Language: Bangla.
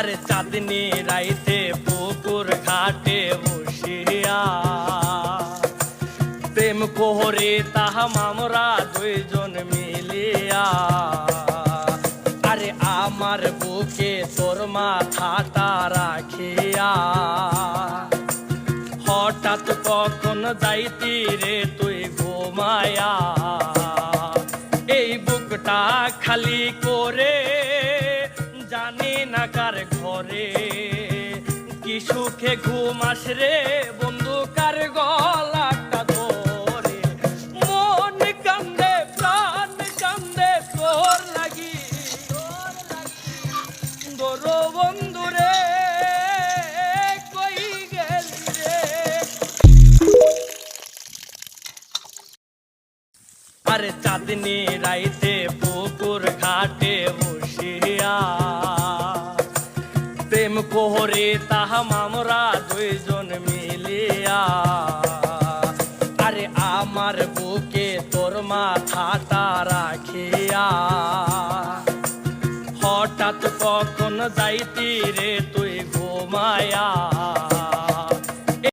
আরে চাঁদনি রাইতে পুকুর ঘাটে বসিয়া প্রেম কোহরে তাহাম আমরা দুইজন মিলিয়া। আরে আমার বুকে তোর মাথাটা রাখিয়া হঠাৎ কখন যাইতি রে তুই ঘুমায়া। এই বুকটা খালি করে জানি না কার ঘরে কি সুখে ঘুমাস রে বন্ধু কার গলাটা ধরে। মন কান্দে প্রাণ কান্দে তোর লাগি দোরো বন্ধু রে কই গেলি রে। আরে চাঁদনি রাইতে পুকুর ঘাটে বসিয়া প্রেম কোহরে তাহাম আমরা দুইজন মিলিয়া। আরে আমার বুকে তোর মাথাটা রাখিয়া হঠাৎ কখন যাইতি রে তুই ঘুমায়া।